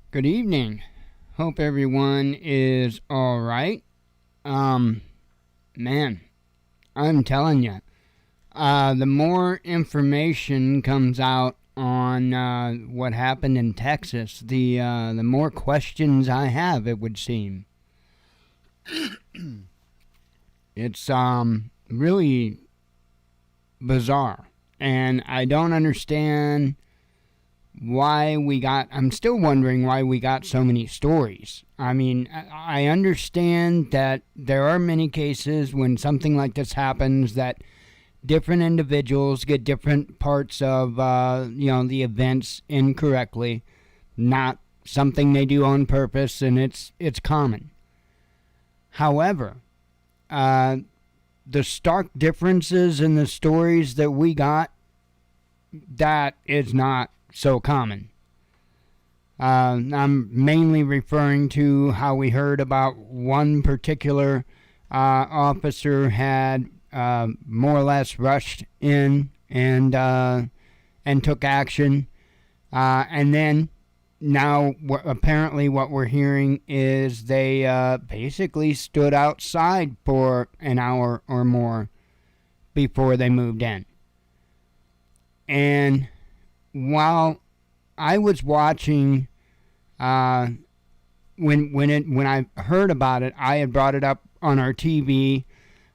Good evening. Hope everyone is all right. Man, I'm telling you, the more information comes out on what happened in Texas, the more questions I have. It would seem it's really bizarre, and I don't understand I'm still wondering why we got so many stories. I mean, I understand that there are many cases when something like this happens that different individuals get different parts of, the events incorrectly, not something they do on purpose, and it's common. However, the stark differences in the stories that we got, that is not so common. I'm mainly referring to how we heard about one particular officer had more or less rushed in and took action, and then now apparently what we're hearing is they basically stood outside for an hour or more before they moved in. And while I was watching, when I heard about it, I had brought it up on our TV,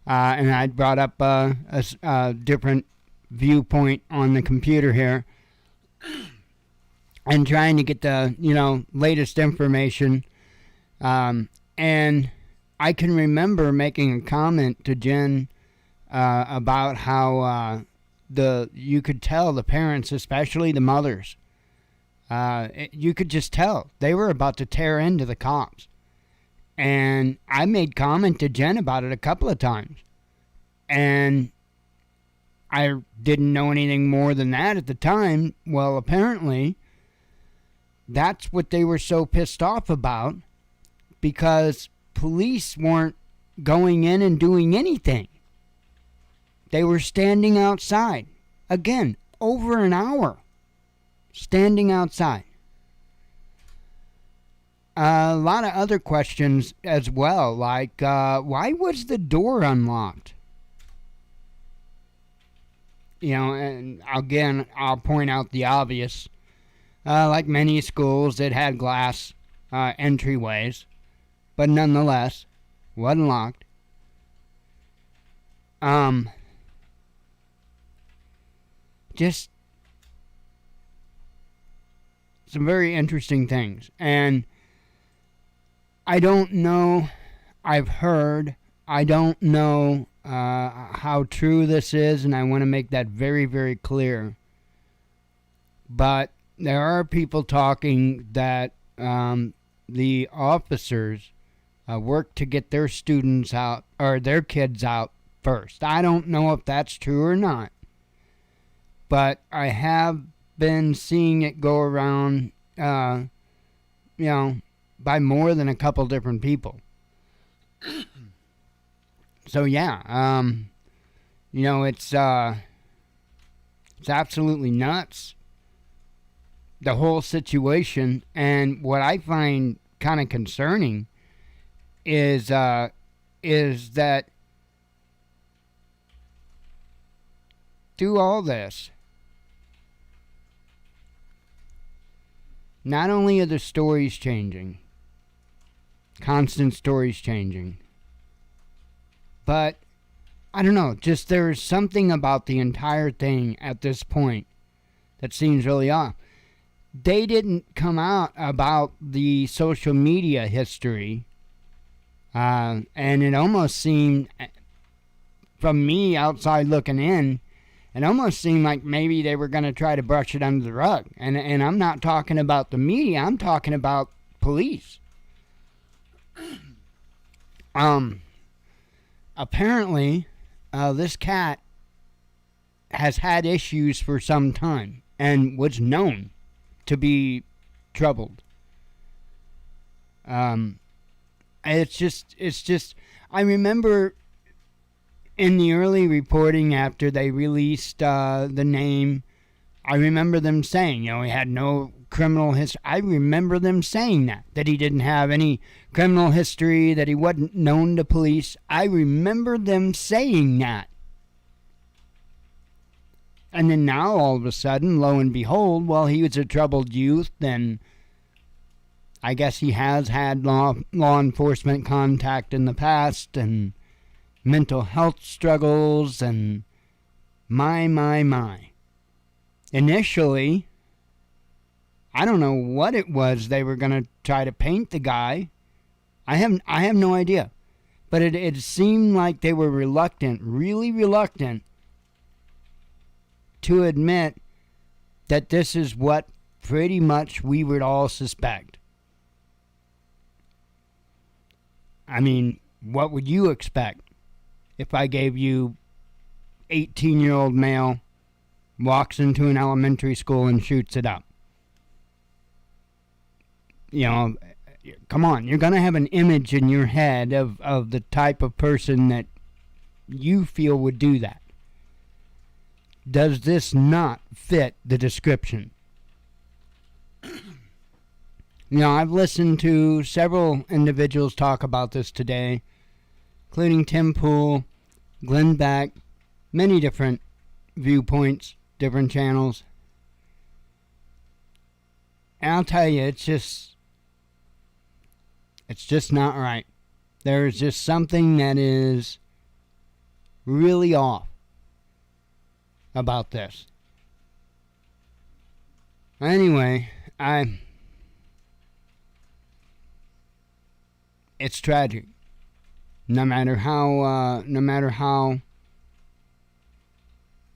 and I'd brought up a different viewpoint on the computer here, and trying to get the latest information. And I can remember making a comment to Jen about how you could tell the parents, especially the mothers, you could just tell they were about to tear into the cops. And I made comment to Jen about it a couple of times, and I didn't know anything more than that at the time. Well, apparently that's what they were so pissed off about, because police weren't going in and doing anything. They were standing outside. Again, over an hour. Standing outside. A lot of other questions as well, like, why was the door unlocked? And again, I'll point out the obvious. Like many schools, it had glass entryways, but nonetheless, wasn't locked. Just some very interesting things. And I don't know, I've heard, I don't know how true this is, and I want to make that very, very clear. But there are people talking that the officers work to get their students out, or their kids out first. I don't know if that's true or not, but I have been seeing it go around, by more than a couple different people. So yeah, it's absolutely nuts, the whole situation. And what I find kind of concerning is that through all this, not only are the stories changing, constant stories changing, but I don't know, just there's something about the entire thing at this point that seems really off. They didn't come out about the social media history, and it almost seemed, from me outside looking in, it almost seemed like maybe they were going to try to brush it under the rug. And I'm not talking about the media, I'm talking about police. Apparently, this cat has had issues for some time and was known to be troubled. It's just, I remember in the early reporting after they released the name, I remember them saying, he had no criminal history. I remember them saying that he didn't have any criminal history, that he wasn't known to police. I remember them saying that. And then now, all of a sudden, lo and behold, well, he was a troubled youth, and I guess he has had law enforcement contact in the past, and mental health struggles, and my. Initially, I don't know what it was they were going to try to paint the guy. I have no idea. But it seemed like they were reluctant, really reluctant, to admit that this is what pretty much we would all suspect. I mean, what would you expect if I gave you 18-year-old male walks into an elementary school and shoots it up? You know, come on, you're going to have an image in your head of the type of person that you feel would do that. Does this not fit the description? You know, I've listened to several individuals talk about this today, including Tim Pool, Glenn Beck, many different viewpoints, different channels. And I'll tell you, it's just not right. There is just something that is really off about this. Anyway, it's tragic. No matter how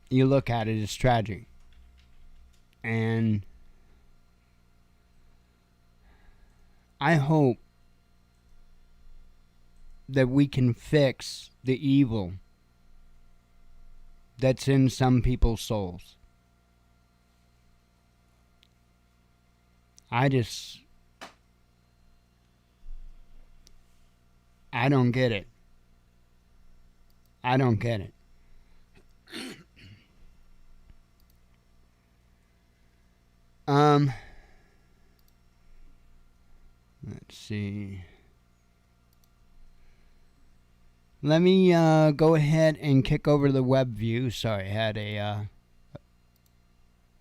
you look at it, it's tragic. And I hope that we can fix the evil that's in some people's souls. I don't get it. I don't get it. Let's see. Let me go ahead and kick over to the web view. Sorry, I had a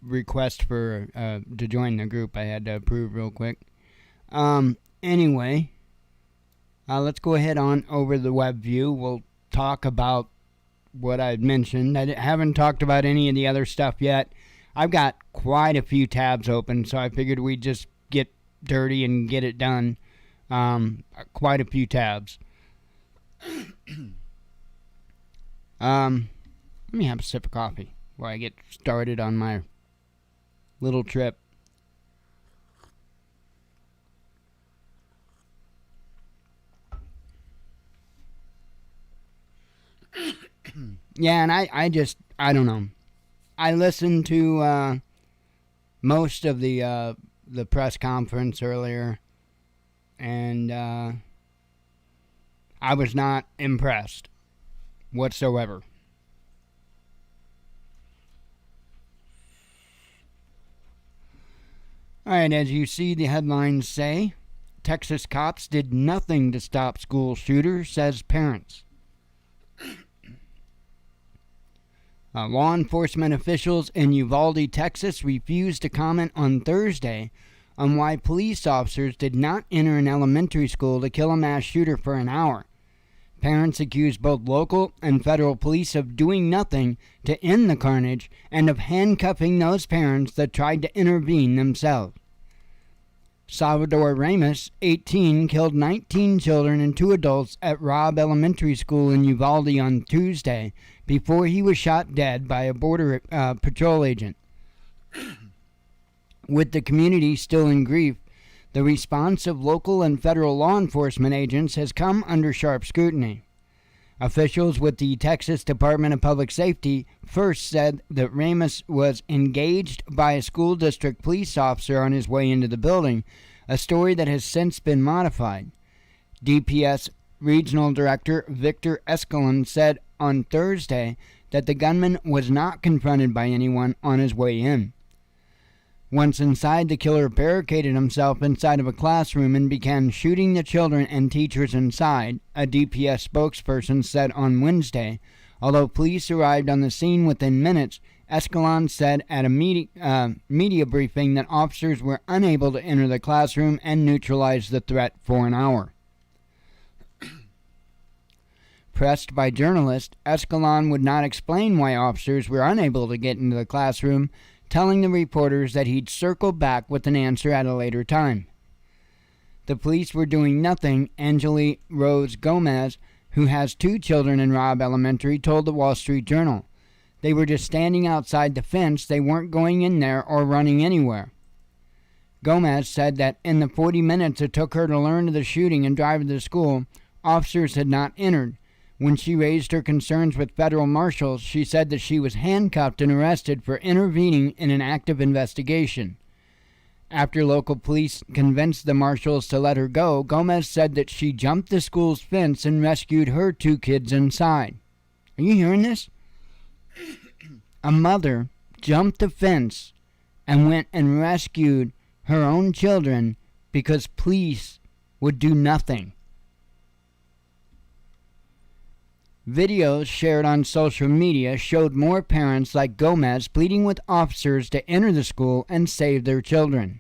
request for to join the group I had to approve real quick. Anyway, let's go ahead on over the web view. We'll talk about what I'd mentioned. I haven't talked about any of the other stuff yet. I've got quite a few tabs open, so I figured we'd just get dirty and get it done. Quite a few tabs. Let me have a sip of coffee while I get started on my little trip. Yeah, and I don't know. I listened to most of the press conference earlier, and I was not impressed whatsoever. Alright, as you see, the headlines say, Texas cops did nothing to stop school shooter, says parents. Law enforcement officials in Uvalde, Texas refused to comment on Thursday on why police officers did not enter an elementary school to kill a mass shooter for an hour. Parents accused both local and federal police of doing nothing to end the carnage and of handcuffing those parents that tried to intervene themselves. Salvador Ramos, 18, killed 19 children and 2 adults at Robb Elementary School in Uvalde on Tuesday before he was shot dead by a border patrol agent. With the community still in grief, the response of local and federal law enforcement agents has come under sharp scrutiny. Officials with the Texas Department of Public Safety first said that Ramos was engaged by a school district police officer on his way into the building, a story that has since been modified. DPS Regional Director Victor Escalon said on Thursday that the gunman was not confronted by anyone on his way in. Once inside, the killer barricaded himself inside of a classroom and began shooting the children and teachers inside, a DPS spokesperson said on Wednesday. Although police arrived on the scene within minutes, Escalon said at a media briefing that officers were unable to enter the classroom and neutralize the threat for an hour. Pressed by journalists, Escalon would not explain why officers were unable to get into the classroom, telling the reporters that he'd circle back with an answer at a later time. The police were doing nothing, Angeli Rose Gomez, who has 2 children in Robb Elementary, told the Wall Street Journal. They were just standing outside the fence. They weren't going in there or running anywhere. Gomez said that in the 40 minutes it took her to learn of the shooting and drive to the school, officers had not entered. When she raised her concerns with federal marshals, she said that she was handcuffed and arrested for intervening in an active investigation. After local police convinced the marshals to let her go, Gomez said that she jumped the school's fence and rescued her 2 kids inside. Are you hearing this? A mother jumped the fence and went and rescued her own children because police would do nothing. Videos shared on social media showed more parents like Gomez pleading with officers to enter the school and save their children.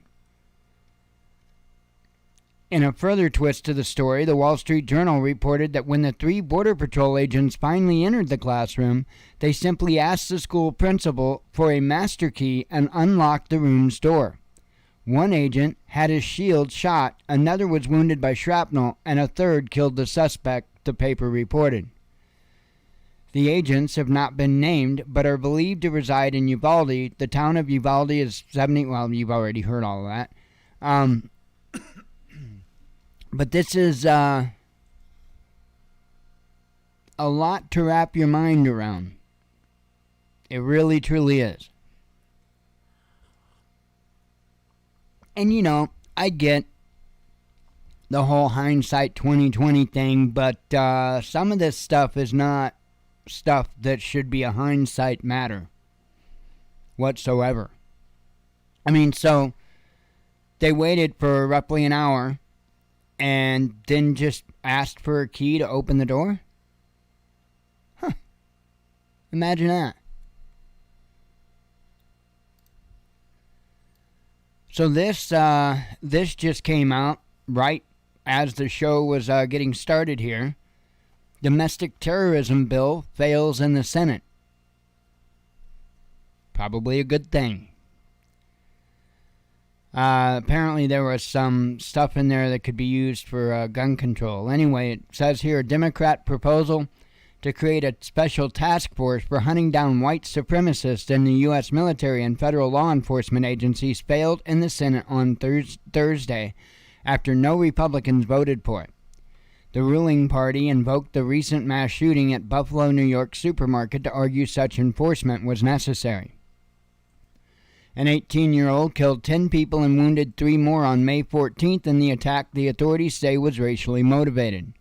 In a further twist to the story, the Wall Street Journal reported that when the 3 Border Patrol agents finally entered the classroom, they simply asked the school principal for a master key and unlocked the room's door. One agent had his shield shot, another was wounded by shrapnel, and a third killed the suspect, the paper reported. The agents have not been named, but are believed to reside in Uvalde. The town of Uvalde is 70... Well, you've already heard all of that. But this is a lot to wrap your mind around. It really, truly is. And, you know, I get the whole hindsight 2020 thing, but some of this stuff is not stuff that should be a hindsight matter whatsoever. I mean, so they waited for roughly an hour and then just asked for a key to open the door? Huh. Imagine that. So this just came out right as the show was getting started here. Domestic terrorism bill fails in the Senate. Probably a good thing. Apparently there was some stuff in there that could be used for gun control. Anyway, it says here, a Democrat proposal to create a special task force for hunting down white supremacists in the U.S. military and federal law enforcement agencies failed in the Senate on Thursday after no Republicans voted for it. The ruling party invoked the recent mass shooting at Buffalo, New York supermarket to argue such enforcement was necessary. An 18-year-old killed 10 people and wounded 3 more on May 14th in the attack the authorities say was racially motivated.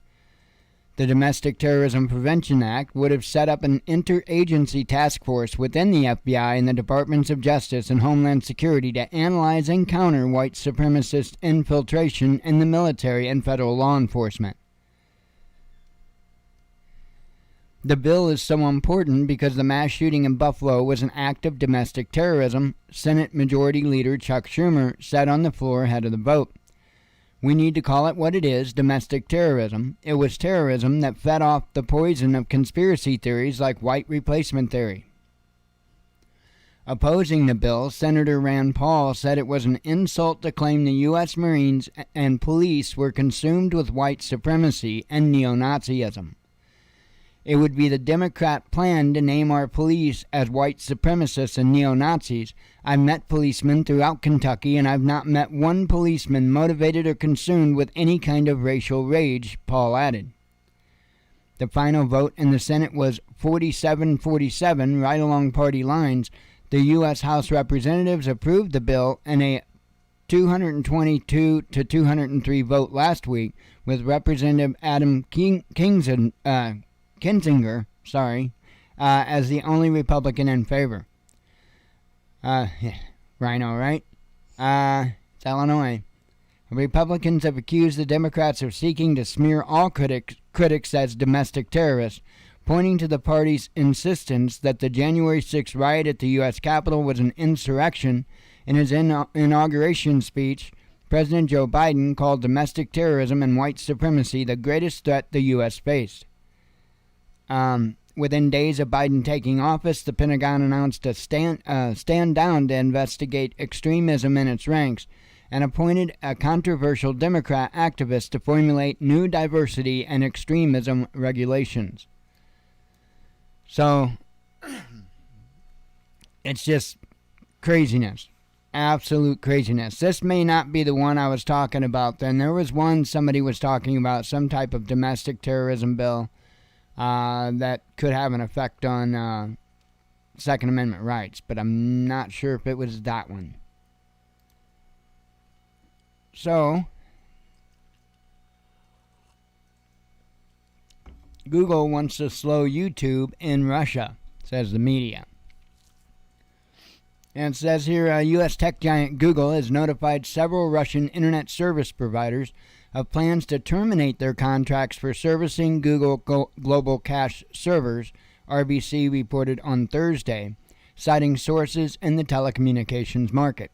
The Domestic Terrorism Prevention Act would have set up an interagency task force within the FBI and the Departments of Justice and Homeland Security to analyze and counter white supremacist infiltration in the military and federal law enforcement. The bill is so important because the mass shooting in Buffalo was an act of domestic terrorism, Senate Majority Leader Chuck Schumer said on the floor ahead of the vote. We need to call it what it is, domestic terrorism. It was terrorism that fed off the poison of conspiracy theories like white replacement theory. Opposing the bill, Senator Rand Paul said it was an insult to claim the U.S. Marines and police were consumed with white supremacy and neo-Nazism. It would be the Democrat plan to name our police as white supremacists and neo-Nazis. I've met policemen throughout Kentucky, and I've not met one policeman motivated or consumed with any kind of racial rage, Paul added. The final vote in the Senate was 47-47, right along party lines. The U.S. House Representatives approved the bill in a 222 to 203 vote last week, with Representative Adam Kinzinger, as the only Republican in favor. Rhino, right? It's Illinois. Republicans have accused the Democrats of seeking to smear all critics as domestic terrorists, pointing to the party's insistence that the January 6th riot at the U.S. Capitol was an insurrection. In his inauguration speech, President Joe Biden called domestic terrorism and white supremacy the greatest threat the U.S. faced. Within days of Biden taking office, the Pentagon announced a stand down to investigate extremism in its ranks and appointed a controversial Democrat activist to formulate new diversity and extremism regulations. So, it's just craziness. Absolute craziness. This may not be the one I was talking about then. There was one somebody was talking about, some type of domestic terrorism bill that could have an effect on Second Amendment rights, but I'm not sure if it was that one. So, Google wants to slow YouTube in Russia, says the media. And it says here, U.S. tech giant Google has notified several Russian internet service providers of plans to terminate their contracts for servicing Google Global Cache servers, RBC reported on Thursday, citing sources in the telecommunications market.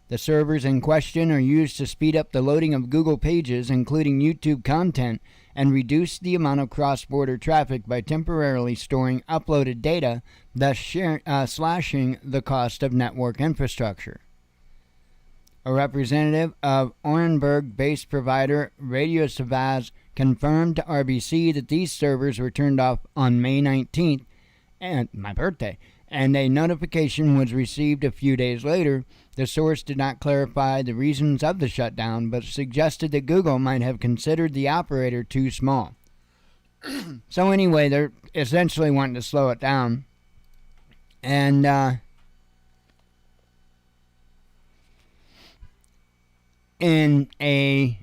The servers in question are used to speed up the loading of Google pages, including YouTube content, and reduce the amount of cross-border traffic by temporarily storing uploaded data, thus slashing the cost of network infrastructure. A representative of Orenburg-based provider Radio Savaz confirmed to RBC that these servers were turned off on May 19th, and my birthday, and a notification was received a few days later. The source did not clarify the reasons of the shutdown, but suggested that Google might have considered the operator too small. So anyway, they're essentially wanting to slow it down. And in a,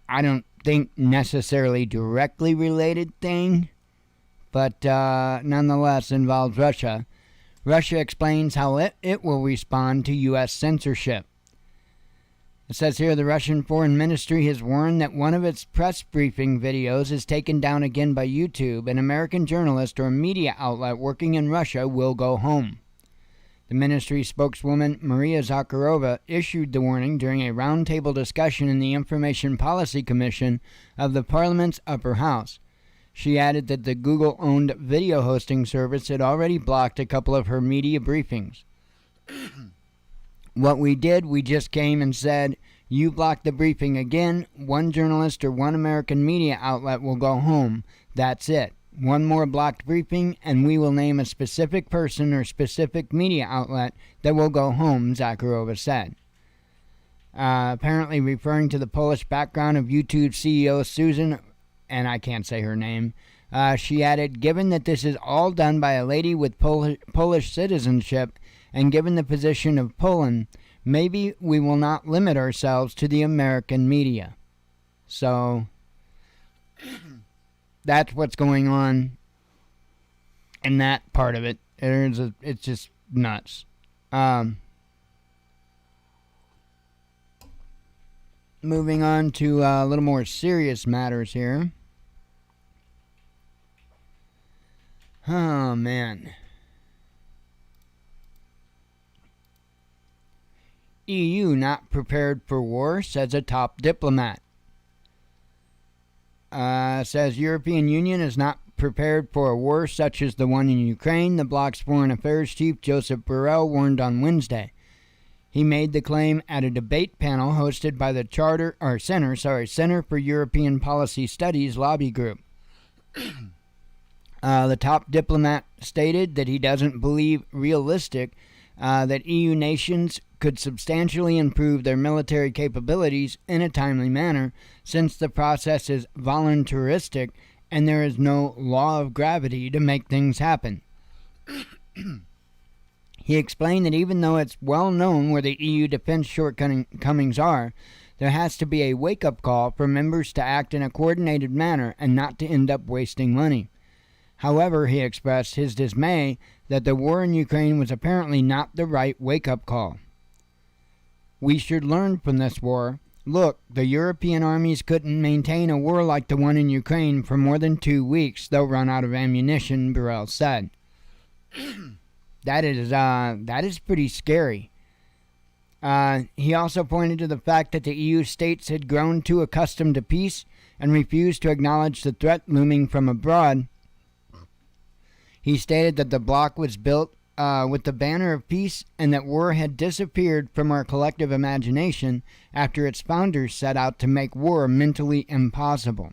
I don't think necessarily directly related thing, but nonetheless involves Russia. Russia explains how it will respond to U.S. censorship. It says here the Russian Foreign Ministry has warned that one of its press briefing videos is taken down again by YouTube. An American journalist or media outlet working in Russia will go home. The ministry spokeswoman Maria Zakharova issued the warning during a roundtable discussion in the Information Policy Commission of the Parliament's upper house. She added that the Google-owned video hosting service had already blocked a couple of her media briefings. What we did, we just came and said, you blocked the briefing again, one journalist or one American media outlet will go home. That's it. One more blocked briefing, and we will name a specific person or specific media outlet that will go home, Zakharova said. Apparently referring to the Polish background of YouTube CEO Susan, and I can't say her name, she added, given that this is all done by a lady with Polish citizenship, and given the position of Poland, maybe we will not limit ourselves to the American media. So, that's what's going on in that part of it. It's just nuts. Moving on to a little more serious matters here. Oh, man. EU not prepared for war, says a top diplomat. Says European Union is not prepared for a war such as the one in Ukraine, the bloc's foreign affairs chief Joseph Borrell warned on Wednesday. He made the claim at a debate panel hosted by the Center for European Policy Studies lobby group. The top diplomat stated that he doesn't believe realistic that EU nations could substantially improve their military capabilities in a timely manner, since the process is voluntaristic and there is no law of gravity to make things happen. He explained that even though it's well known where the EU defense shortcomings are, there has to be a wake-up call for members to act in a coordinated manner and not to end up wasting money. However, he expressed his dismay that the war in Ukraine was apparently not the right wake-up call. We should learn from this war. Look, the European armies couldn't maintain a war like the one in Ukraine for more than 2 weeks. They'll run out of ammunition, Burrell said. That is pretty scary. He also pointed to the fact that the EU states had grown too accustomed to peace and refused to acknowledge the threat looming from abroad. He stated that the bloc was built with the banner of peace and that war had disappeared from our collective imagination after its founders set out to make war mentally impossible.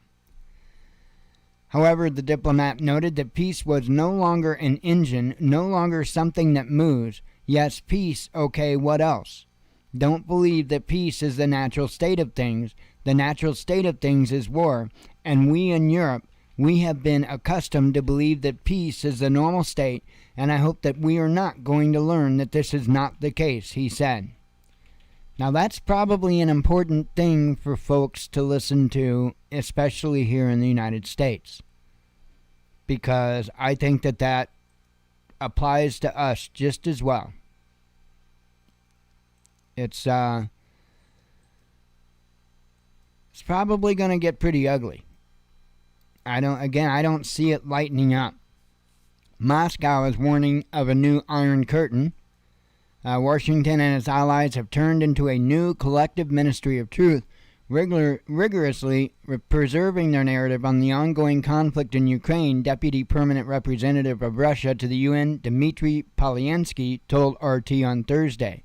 However, the diplomat noted that peace was no longer an engine, no longer something that moves. Yes, peace, okay, what else? Don't believe that peace is the natural state of things. The natural state of things is war, and we in Europe, we have been accustomed to believe that peace is the normal state, and I hope that we are not going to learn that this is not the case, he said. Now that's probably an important thing for folks to listen to, especially here in the United States, because I think that that applies to us just as well. It's probably going to get pretty ugly. I don't see it lightening up. Moscow is warning of a new Iron Curtain. Washington and its allies have turned into a new collective ministry of truth, rigorously preserving their narrative on the ongoing conflict in Ukraine. Deputy Permanent Representative of Russia to the UN, Dmitry Polyansky, told RT on Thursday.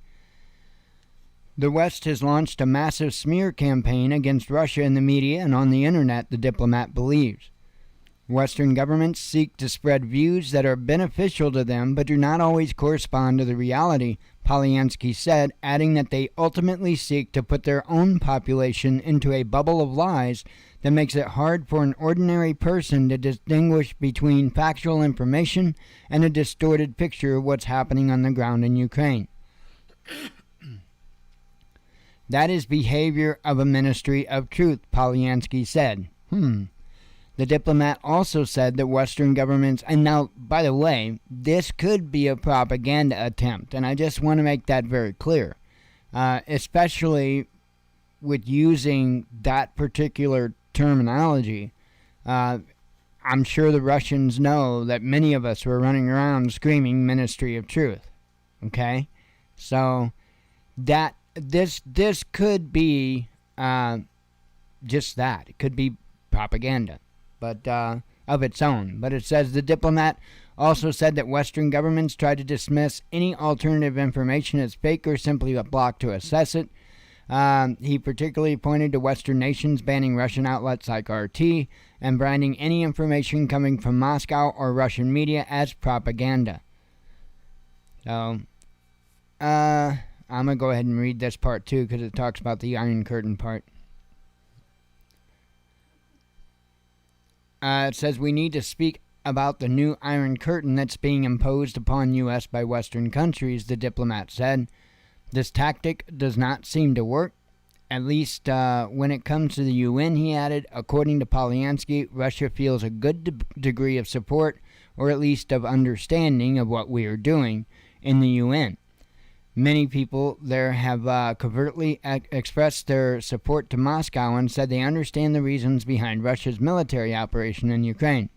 The West has launched a massive smear campaign against Russia in the media and on the internet, the diplomat believes. Western governments seek to spread views that are beneficial to them but do not always correspond to the reality, Polyansky said, adding that they ultimately seek to put their own population into a bubble of lies that makes it hard for an ordinary person to distinguish between factual information and a distorted picture of what's happening on the ground in Ukraine. That is behavior of a ministry of truth, Polyansky said. The diplomat also said that Western governments, and now, by the way, this could be a propaganda attempt, and I just want to make that very clear, especially with using that particular terminology. I'm sure the Russians know that many of us were running around screaming Ministry of Truth. Okay? So, that this could be just that. It could be propaganda, but of its own. But it says the diplomat also said that Western governments try to dismiss any alternative information as fake or simply a block to assess it. He particularly pointed to Western nations banning Russian outlets like RT and branding any information coming from Moscow or Russian media as propaganda. So, I'm going to go ahead and read this part too because it talks about the Iron Curtain part. It says we need to speak about the new Iron Curtain that's being imposed upon U.S. by Western countries, the diplomat said. This tactic does not seem to work, at least when it comes to the UN, he added. According to Polyansky, Russia feels a good degree of support, or at least of understanding of what we are doing in the UN. Many people there have covertly expressed their support to Moscow and said they understand the reasons behind Russia's military operation in Ukraine.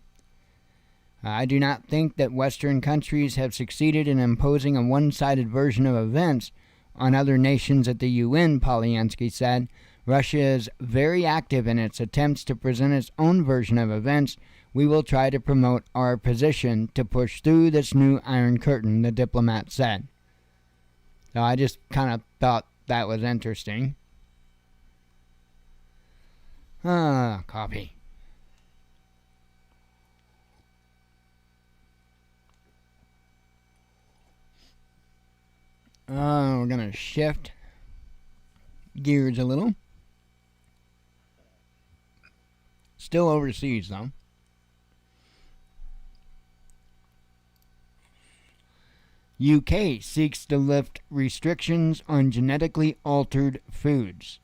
I do not think that Western countries have succeeded in imposing a one-sided version of events on other nations at the UN, Polyansky said. Russia is very active in its attempts to present its own version of events. We will try to promote our position to push through this new Iron Curtain, the diplomat said. So I just kind of thought that was interesting. Coffee. We're going to shift gears a little. Still overseas, though. UK seeks to lift restrictions on genetically altered foods.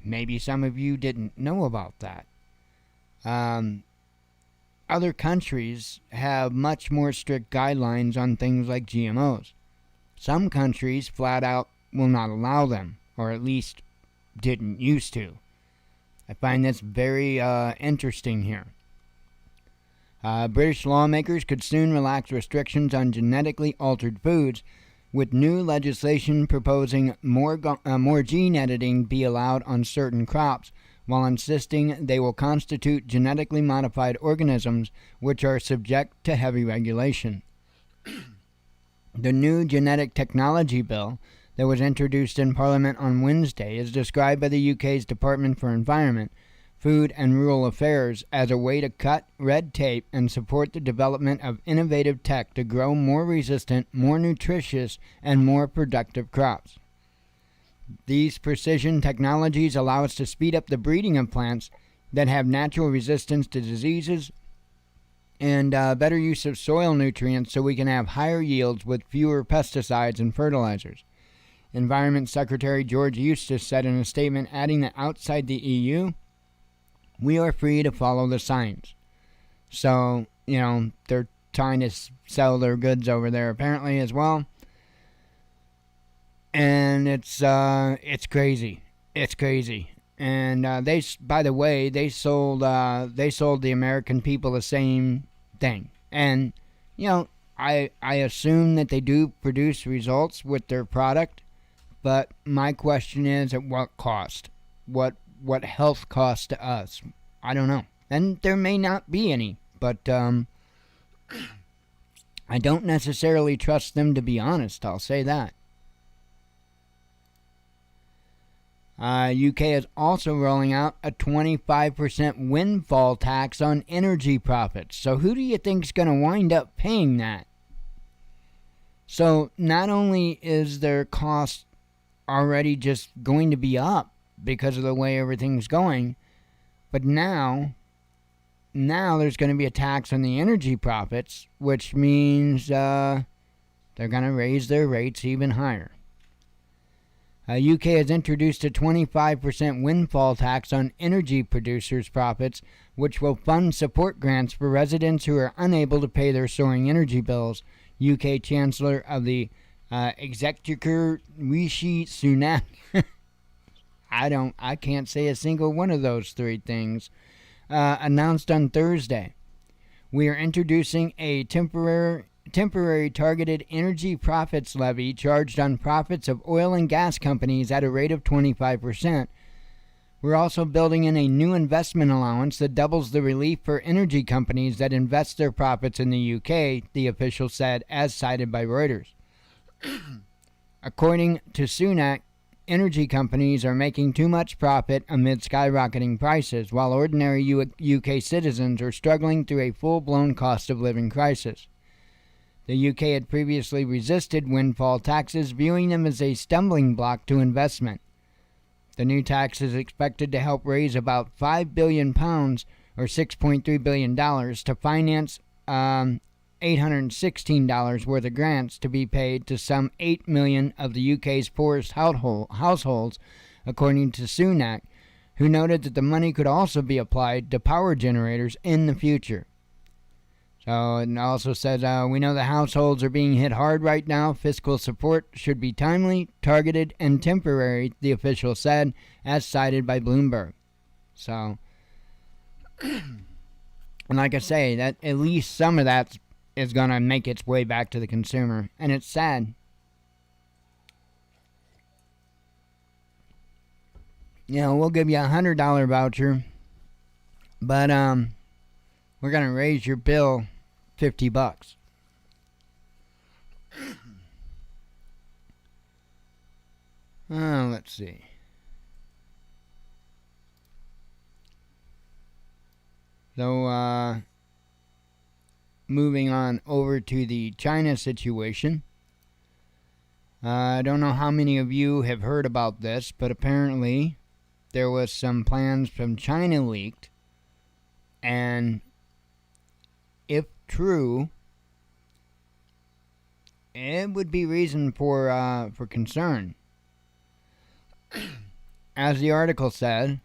Maybe some of you didn't know about that. Other countries have much more strict guidelines on things like GMOs. Some countries flat out will not allow them, or at least didn't used to. I find this very interesting here. British lawmakers could soon relax restrictions on genetically altered foods, with new legislation proposing more gene editing be allowed on certain crops, while insisting they will constitute genetically modified organisms which are subject to heavy regulation. The new genetic technology bill that was introduced in Parliament on Wednesday is described by the UK's Department for Environment, Food and Rural Affairs as a way to cut red tape and support the development of innovative tech to grow more resistant, more nutritious, and more productive crops. These precision technologies allow us to speed up the breeding of plants that have natural resistance to diseases and better use of soil nutrients so we can have higher yields with fewer pesticides and fertilizers. Environment Secretary George Eustace said in a statement, adding that outside the EU, we are free to follow the science. So, they're trying to sell their goods over there apparently as well. And it's crazy. It's crazy. And they, by the way, they sold the American people the same thing. And I assume that they do produce results with their product, but my question is, at what cost? What health costs to us? I don't know. And there may not be any, but I don't necessarily trust them, to be honest. I'll say that. UK is also rolling out a 25% windfall tax on energy profits. So who do you think is going to wind up paying that? So not only is their cost already just going to be up because of the way everything's going, but now there's going to be a tax on the energy profits, which means they're going to raise their rates even higher. UK has introduced a 25% windfall tax on energy producers' profits, which will fund support grants for residents who are unable to pay their soaring energy bills. UK Chancellor of the Exchequer Rishi Sunak I can't say a single one of those three things, announced on Thursday. We are introducing a temporary targeted energy profits levy charged on profits of oil and gas companies at a rate of 25%. We're also building in a new investment allowance that doubles the relief for energy companies that invest their profits in the UK, the official said, as cited by Reuters. According to Sunak, energy companies are making too much profit amid skyrocketing prices, while ordinary UK citizens are struggling through a full-blown cost of living crisis. The UK had previously resisted windfall taxes, viewing them as a stumbling block to investment. The new tax is expected to help raise about £5 billion, or $6.3 billion, to finance $816 worth of grants to be paid to some 8 million of the UK's poorest households, according to Sunak, who noted that the money could also be applied to power generators in the future. So it also says, we know the households are being hit hard right now. Fiscal support should be timely, targeted, and temporary, the official said, as cited by Bloomberg. So, and like I say, that at least some of that is going to make its way back to the consumer. And it's sad. We'll give you a $100 voucher, but we're going to raise your bill $50. Let's see. So, moving on over to the China situation. I don't know how many of you have heard about this, but apparently there was some plans from China leaked, and if true, it would be reason for concern. As the article said,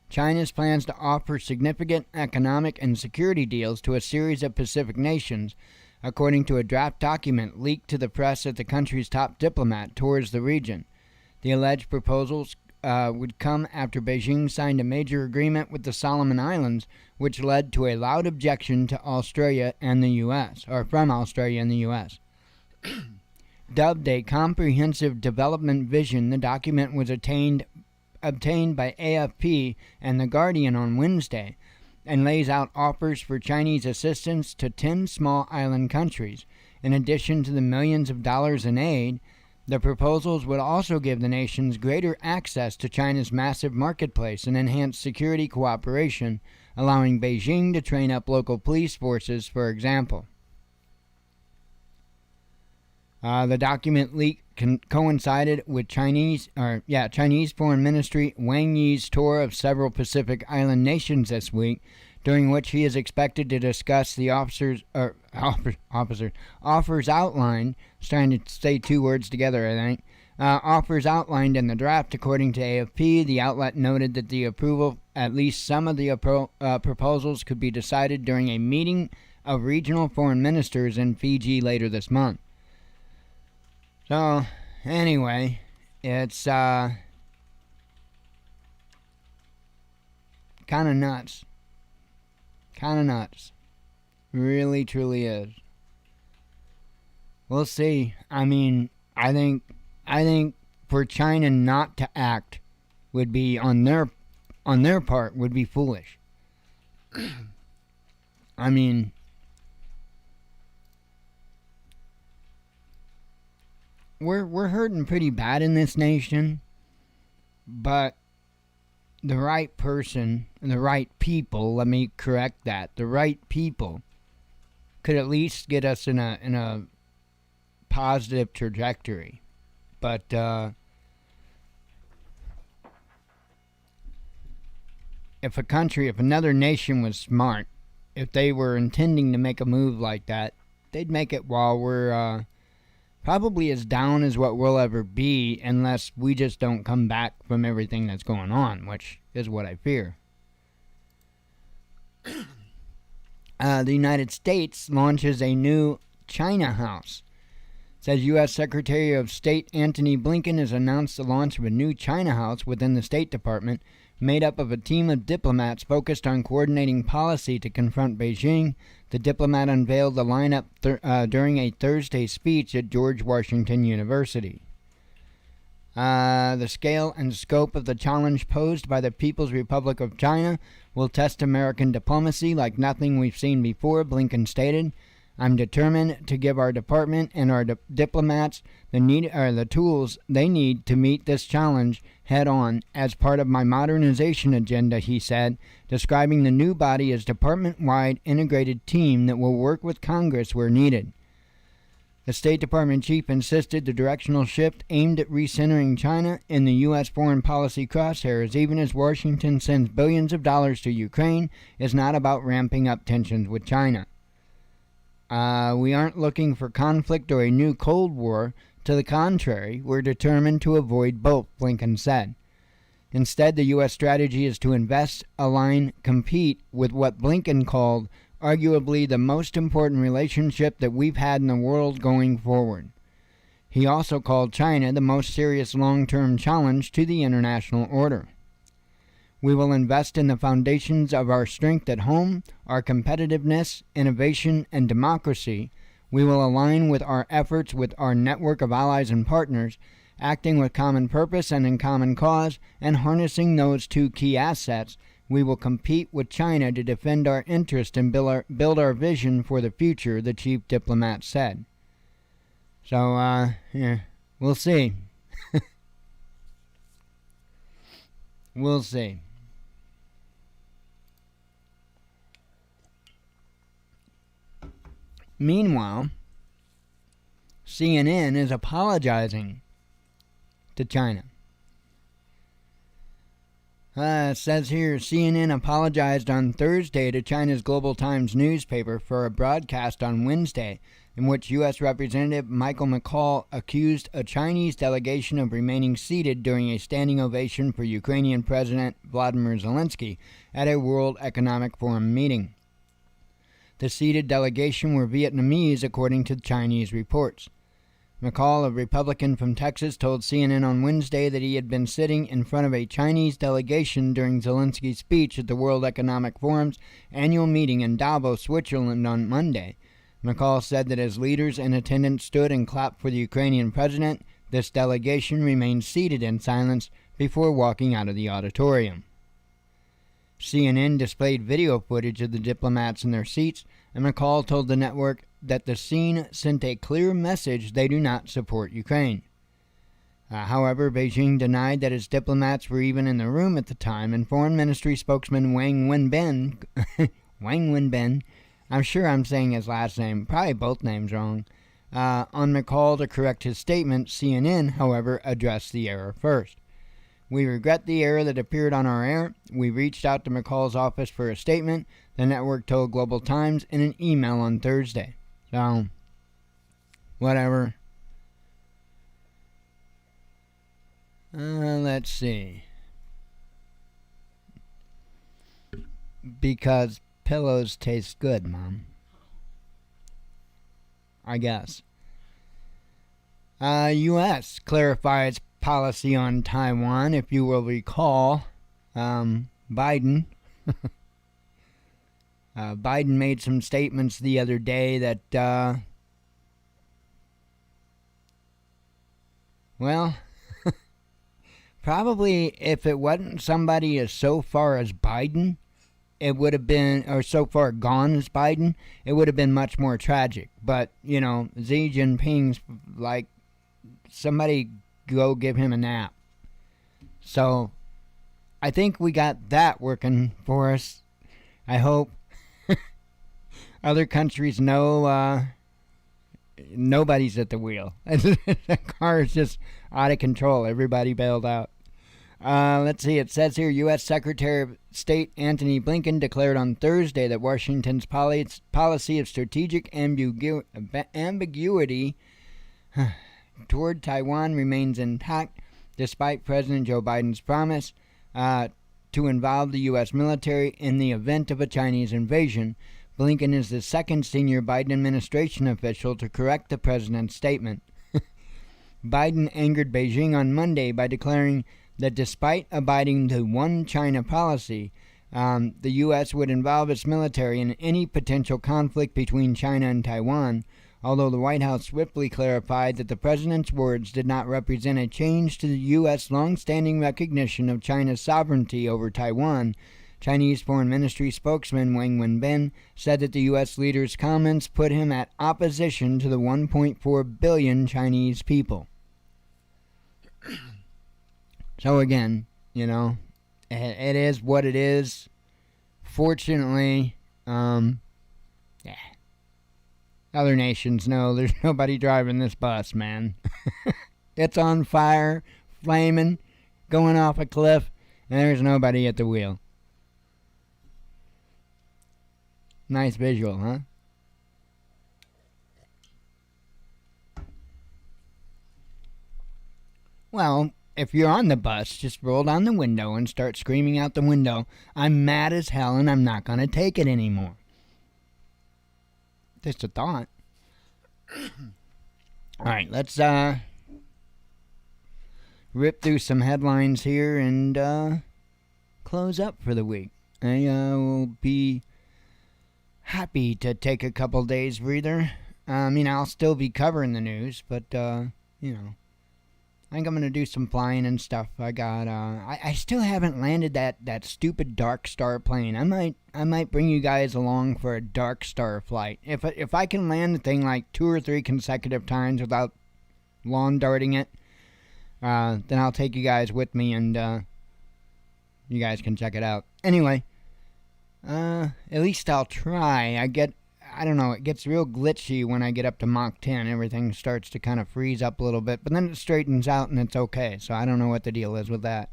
China's plans to offer significant economic and security deals to a series of Pacific nations according to a draft document leaked to the press that the country's top diplomat tours the region. The alleged proposals would come after Beijing signed a major agreement with the Solomon Islands, which led to a loud objection to Australia and the U.S., or from Australia and the U.S. Dubbed a comprehensive development vision, the document was obtained by AFP and The Guardian on Wednesday, and lays out offers for Chinese assistance to 10 small island countries. In addition to the millions of dollars in aid, the proposals would also give the nations greater access to China's massive marketplace and enhance security cooperation, allowing Beijing to train up local police forces, for example. The document leak coincided with Chinese Foreign Ministry Wang Yi's tour of several Pacific Island nations this week, during which he is expected to discuss the offers outlined. Trying to say two words together, I think. Offers outlined in the draft, according to AFP. The outlet noted that the approval, at least some of the proposals, could be decided during a meeting of regional foreign ministers in Fiji later this month. So, anyway, it's kind of nuts. Kind of nuts. Really, truly is. We'll see. I mean, I think for China not to act would be on their part would be foolish. I mean, we're hurting pretty bad in this nation, but the right person, the right people, let me correct that, the right people could at least get us in a positive trajectory. But if another nation was smart, if they were intending to make a move like that, they'd make it while we're probably as down as what we'll ever be, unless we just don't come back from everything that's going on, which is what I fear. The United States launches a new China House. It says U.S. Secretary of State Antony Blinken has announced the launch of a new China House within the State Department, made up of a team of diplomats focused on coordinating policy to confront Beijing. The diplomat unveiled the lineup during a Thursday speech at George Washington University. The scale and scope of the challenge posed by the People's Republic of China will test American diplomacy like nothing we've seen before, Blinken stated. I'm determined to give our department and our diplomats the tools they need to meet this challenge head-on as part of my modernization agenda, he said, describing the new body as department-wide integrated team that will work with Congress where needed. The State Department chief insisted the directional shift aimed at recentering China in the U.S. foreign policy crosshairs, even as Washington sends billions of dollars to Ukraine, is not about ramping up tensions with China. We aren't looking for conflict or a new Cold War. To the contrary, we're determined to avoid both, Blinken said. Instead, the U.S. strategy is to invest, align, compete with what Blinken called arguably the most important relationship that we've had in the world going forward. He also called China the most serious long-term challenge to the international order. We will invest in the foundations of our strength at home, our competitiveness, innovation, and democracy. We will align with our efforts with our network of allies and partners, acting with common purpose and in common cause, and harnessing those two key assets. We will compete with China to defend our interest and build our vision for the future, the chief diplomat said. So, we'll see. We'll see. Meanwhile, CNN is apologizing to China. It says here, CNN apologized on Thursday to China's Global Times newspaper for a broadcast on Wednesday in which U.S. Representative Michael McCaul accused a Chinese delegation of remaining seated during a standing ovation for Ukrainian President Vladimir Zelensky at a World Economic Forum meeting. The seated delegation were Vietnamese, according to Chinese reports. McCall, a Republican from Texas, told CNN on Wednesday that he had been sitting in front of a Chinese delegation during Zelensky's speech at the World Economic Forum's annual meeting in Davos, Switzerland on Monday. McCall said that as leaders in attendance stood and clapped for the Ukrainian president, this delegation remained seated in silence before walking out of the auditorium. CNN displayed video footage of the diplomats in their seats, and McCall told the network that the scene sent a clear message they do not support Ukraine. However, Beijing denied that its diplomats were even in the room at the time, and Foreign Ministry spokesman Wang Wenbin, I'm sure I'm saying his last name, probably both names wrong, on McCall to correct his statement. CNN, however, addressed the error first. We regret the error that appeared on our air. We reached out to McCall's office for a statement, the network told Global Times in an email on Thursday. So, whatever. Let's see. Because pillows taste good, Mom. I guess. U.S. clarifies policy on Taiwan. If you will recall, Biden made some statements the other day that, well, probably if it wasn't somebody as so far as Biden, it would have been, or so far gone as Biden, it would have been much more tragic. But, you know, Xi Jinping's like, somebody go give him a nap. So, I think we got that working for us. I hope. Other countries know nobody's at the wheel. The car is just out of control. Everybody bailed out. Let's see. It says here, U.S. Secretary of State Antony Blinken declared on Thursday that Washington's policy of strategic ambiguity toward Taiwan remains intact, despite President Joe Biden's promise to involve the U.S. military in the event of a Chinese invasion. Blinken is the second senior Biden administration official to correct the president's statement. Biden angered Beijing on Monday by declaring that despite abiding the one China policy, the U.S. would involve its military in any potential conflict between China and Taiwan, although the White House swiftly clarified that the president's words did not represent a change to the U.S. long-standing recognition of China's sovereignty over Taiwan. Chinese Foreign Ministry spokesman Wang Wenbin said that the U.S. leader's comments put him at opposition to the 1.4 billion Chinese people. So again, you know, it is what it is. Fortunately, yeah. Other nations know there's nobody driving this bus, man. It's on fire, flaming, going off a cliff, and there's nobody at the wheel. Nice visual, huh? Well, if you're on the bus, just roll down the window and start screaming out the window, "I'm mad as hell and I'm not going to take it anymore." Just a thought. Alright, let's rip through some headlines here and close up for the week. I will be happy to take a couple days breather. I mean, I'll still be covering the news, but, you know, I think I'm going to do some flying and stuff. I got, I still haven't landed that stupid Dark Star plane. I might bring you guys along for a Dark Star flight. If I can land the thing like 2 or 3 consecutive times without lawn darting it, then I'll take you guys with me and, you guys can check it out. Anyway, at least I'll try. I don't know, it gets real glitchy when I get up to Mach 10. Everything starts to kind of freeze up a little bit, but then it straightens out and it's okay. So I don't know what the deal is with that.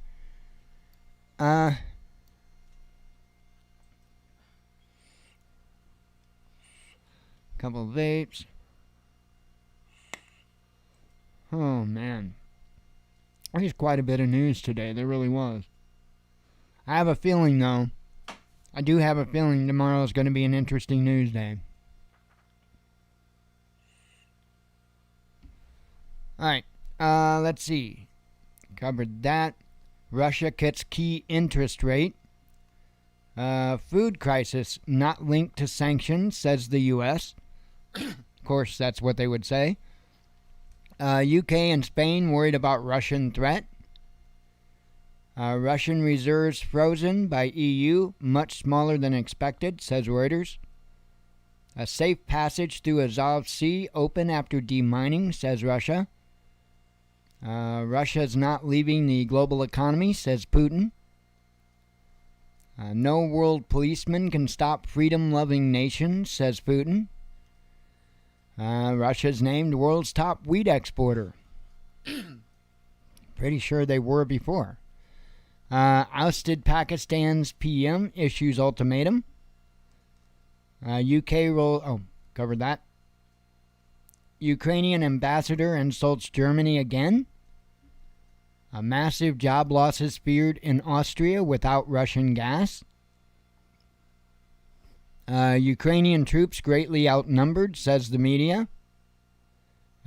Couple of vapes. Oh, man. There's quite a bit of news today. There really was. I have a feeling, though, I do have a feeling tomorrow is going to be an interesting news day. All right, let's see. Covered that. Russia cuts key interest rate. Food crisis not linked to sanctions, says the U.S. Of course, that's what they would say. UK and Spain worried about Russian threat. Russian reserves frozen by EU, much smaller than expected, says Reuters. A safe passage through Azov Sea open after demining, says Russia. Russia is not leaving the global economy, says Putin. No world policeman can stop freedom-loving nations, says Putin. Russia's named world's top wheat exporter. Pretty sure they were before. Ousted Pakistan's PM issues ultimatum. UK covered that. Ukrainian ambassador insults Germany again. Massive job losses feared in Austria without Russian gas. Ukrainian troops greatly outnumbered, says the media.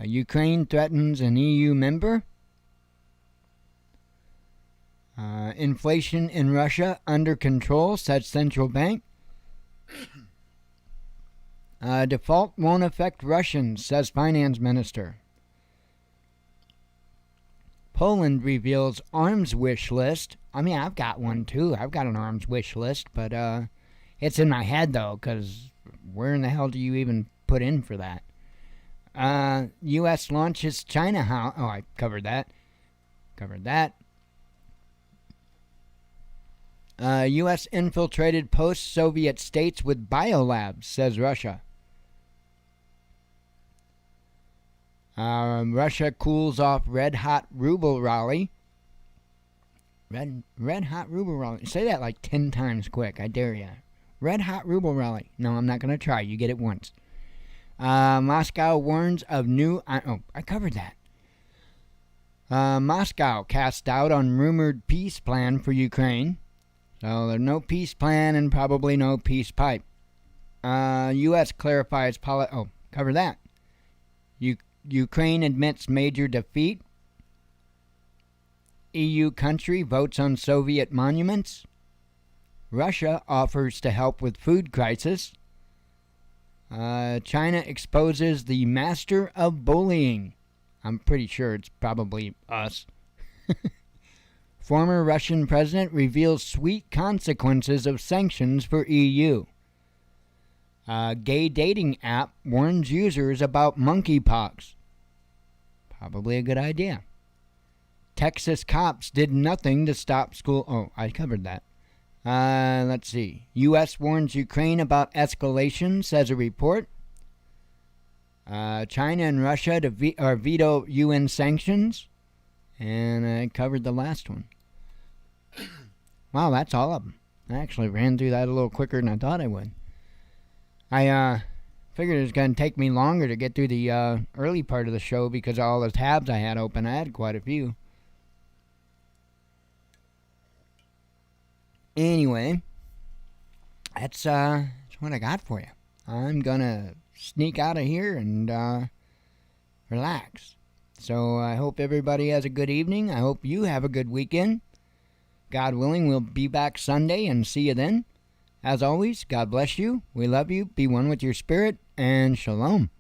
Ukraine threatens an EU member. Inflation in Russia under control, says central bank. Default won't affect Russians, says finance minister. Poland reveals arms wish list. I mean, I've got one too. I've got an arms wish list, but it's in my head though, because where in the hell do you even put in for that? U.S. launches China house. Oh, I covered that. U.S. infiltrated post-Soviet states with biolabs, says Russia. Russia cools off red-hot ruble rally. Red-hot ruble rally. Say that like 10 times quick. I dare you. Red-hot ruble rally. No, I'm not going to try. You get it once. Moscow warns of new... I covered that. Moscow cast doubt on rumored peace plan for Ukraine. So there's no peace plan and probably no peace pipe. U.S. clarifies cover that. Ukraine admits major defeat. EU country votes on Soviet monuments. Russia offers to help with food crisis. China exposes the master of bullying. I'm pretty sure it's probably us. Former Russian president reveals sweet consequences of sanctions for EU. Gay dating app warns users about monkeypox. Probably a good idea. Texas cops did nothing to stop school. Oh, I covered that. Let's see. U.S. warns Ukraine about escalation, says a report. China and Russia to veto UN sanctions. And I covered the last one. Wow, that's all of them. I actually ran through that a little quicker than I thought I would. I figured it was going to take me longer to get through the early part of the show because of all the tabs I had open. I had quite a few. Anyway, that's what I got for you. I'm going to sneak out of here and relax. So I hope everybody has a good evening. I hope you have a good weekend. God willing, we'll be back Sunday and see you then. As always, God bless you. We love you. Be one with your spirit, and shalom.